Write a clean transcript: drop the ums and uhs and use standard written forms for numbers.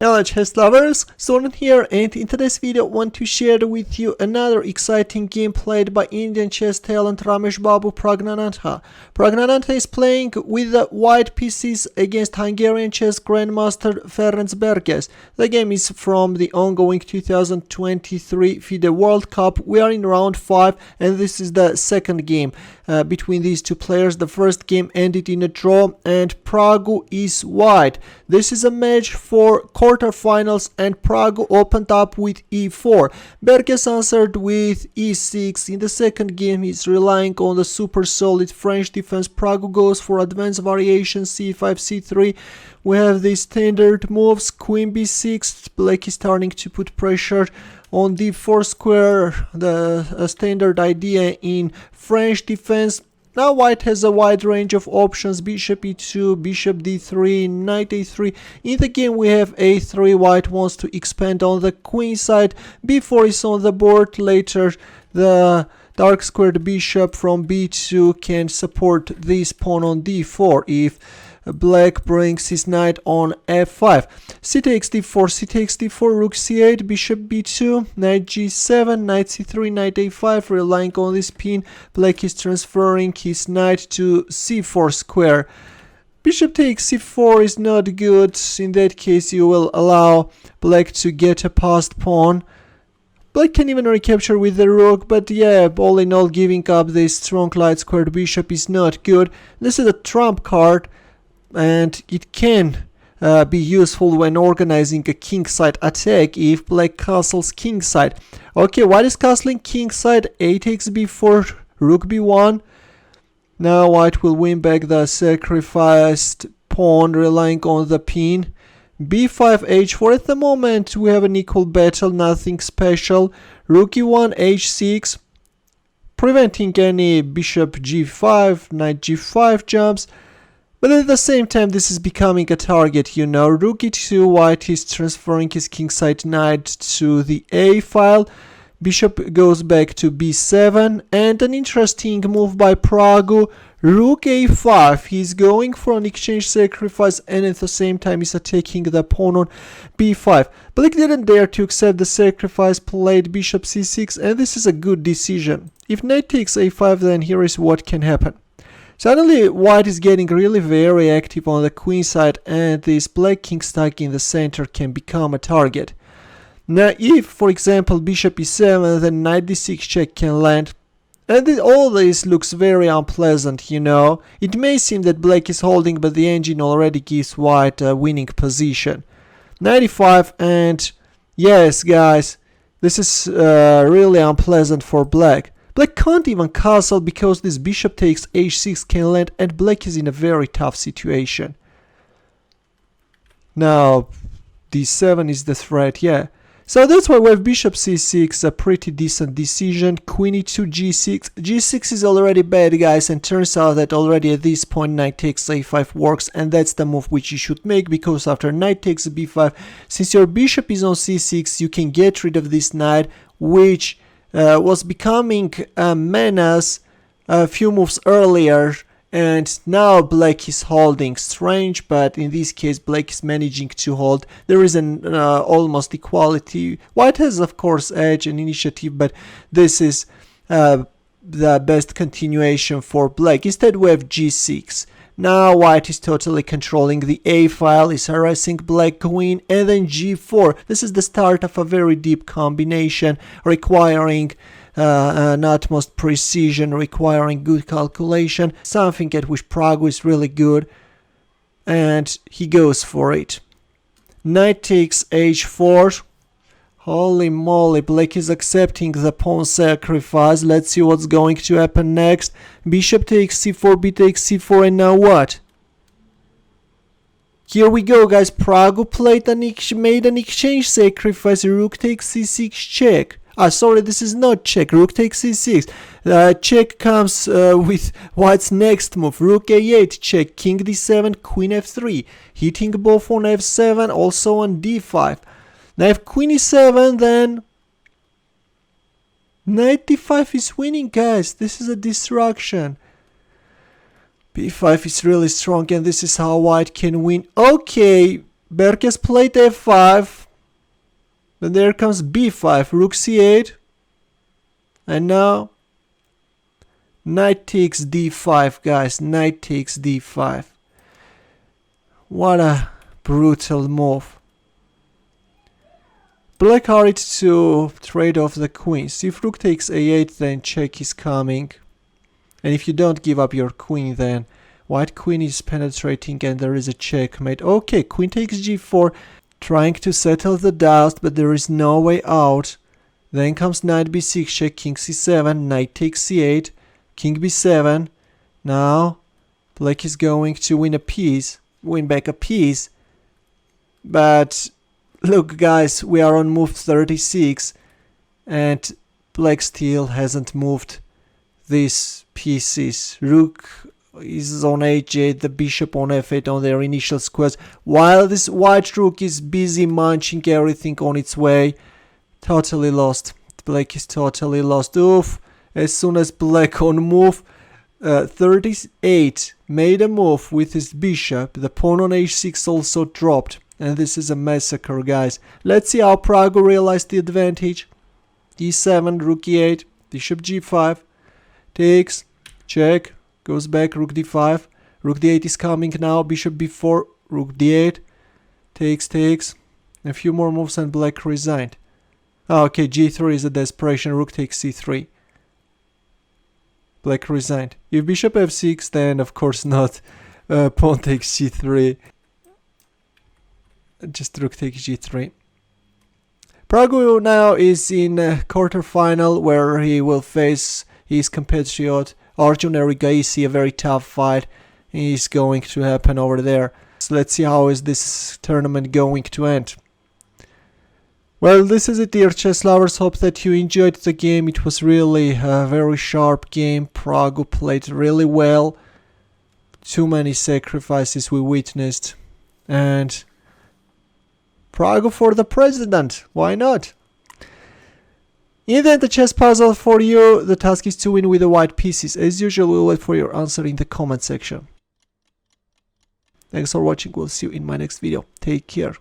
Hello chess lovers, Soren here, and in today's video I want to share with you another exciting game played by Indian chess talent Rameshbabu Praggnanandhaa. Praggnanandhaa is playing with the white pieces against Hungarian chess grandmaster Ferenc Berkes. The game is from the ongoing 2023 FIDE World Cup. We are in round 5 and this is the second game between these two players. The first game ended in a draw and Praggu is white. This is a match for quarterfinals and Praggu opened up with e4. Berkes answered with e6. In the second game he's relying on the super solid French defense. Praggu goes for advanced variation c5 c3. We have the standard moves queen b6. Black is starting to put pressure on d4 square, the standard idea in French defense. Now white has a wide range of options: bishop e2, bishop d3, knight a3. In the game we have a3. White wants to expand on the queen side. b4 is on the board. Later the dark squared bishop from b2 can support this pawn on d4 if black brings his knight on f5. c takes d4, c takes d4, rook c8, bishop b2, knight g7, knight c3, knight a5. Relying on this pin, black is transferring his knight to c4 square. Bishop takes c4 is not good. In that case you will allow black to get a passed pawn. Black can even recapture with the rook, but yeah, all in all, giving up this strong light squared bishop is not good. This is a trump card, and it can be useful when organizing a kingside attack if black castles kingside. Okay, white is castling kingside, a takes b4, rook b1. Now white will win back the sacrificed pawn, relying on the pin. b5 h4. At the moment we have an equal battle, nothing special. Rook e1 h6, preventing any bishop g5, knight g5 jumps. But at the same time this is becoming a target, you know. Rook e2, white is transferring his kingside knight to the a file. Bishop goes back to b7, and an interesting move by Praggu. Rook a5, he's going for an exchange sacrifice and at the same time he's attacking the pawn on b5. Black didn't dare to accept the sacrifice, played bishop c6, and this is a good decision. If knight takes a5, then here is what can happen. Suddenly white is getting really very active on the queen side, and this black king stuck in the center can become a target. Now if, for example, bishop e7, then knight d6 check can land. And all this looks very unpleasant, you know. It may seem that black is holding, but the engine already gives white a winning position. Knight e5, and yes guys, this is really unpleasant for black. Black can't even castle because this bishop takes h6 can land, and black is in a very tough situation. Now d7 is the threat, yeah. So that's why we have bishop c6, a pretty decent decision. Queen e2, g6. g6 is already bad, guys, and turns out that already at this point knight takes a5 works, and that's the move which you should make, because after knight takes b5, since your bishop is on c6, you can get rid of this knight, which was becoming a menace a few moves earlier, and now black is holding. Strange, but in this case black is managing to hold. There is an almost equality. White has of course edge and initiative, but this is the best continuation for black. Instead we have g6. Now white is totally controlling the a file, is harassing black queen, and then g4. This is the start of a very deep combination requiring an utmost precision, requiring good calculation, something at which Praggu is really good, and he goes for it. Knight takes h4. Holy moly, black is accepting the pawn sacrifice. Let's see what's going to happen next. Bishop takes c4, b takes c4, and now what? Here we go, guys. Praggu made an exchange sacrifice. Rook takes c6 check. Sorry, this is not check. Rook takes c6. Check comes with white's next move. Rook a8 check. King d7, queen f3. Hitting both on f7, also on d5. Now if queen e7, then knight d5 is winning, guys. This is a destruction. b5 is really strong, and this is how white can win. Okay, Berkes played f5. Then there comes b5, rook c8. And now knight takes d5, guys. Knight takes d5. What a brutal move. Black hurried to trade off the queens. If rook takes a8, then check is coming. And if you don't give up your queen, then white queen is penetrating and there is a checkmate. Okay, queen takes g4, trying to settle the dust, but there is no way out. Then comes knight b6, check, king c7, knight takes c8, king b7. Now black is going to win back a piece. But look, guys, we are on move 36 and black still hasn't moved these pieces. Rook is on h8, the bishop on f8 on their initial squares, while this white rook is busy munching everything on its way. Totally lost. Black is totally lost. Oof. As soon as black on move 38 made a move with his bishop, the pawn on h6 also dropped. And this is a massacre, guys. Let's see how Praggu realized the advantage. e7, rook e8, bishop g5, takes, check, goes back, rook d5, rook d8 is coming now, bishop b4, rook d8, takes, a few more moves and black resigned. Okay, g3 is a desperation, rook takes c3. Black resigned. If bishop f6, then of course not. Pawn takes c3. Just rook takes g3. Praggu now is in quarterfinal where he will face his compatriot Arjun Erigaisi. A very tough fight is going to happen over there. So let's see how is this tournament going to end. Well, this is it, dear chess lovers. Hope that you enjoyed the game. It was really a very sharp game. Praggu played really well. Too many sacrifices we witnessed. And Praggu for the president. Why not? In the end, the chess puzzle for you, the task is to win with the white pieces. As usual, we'll wait for your answer in the comment section. Thanks for watching. We'll see you in my next video. Take care.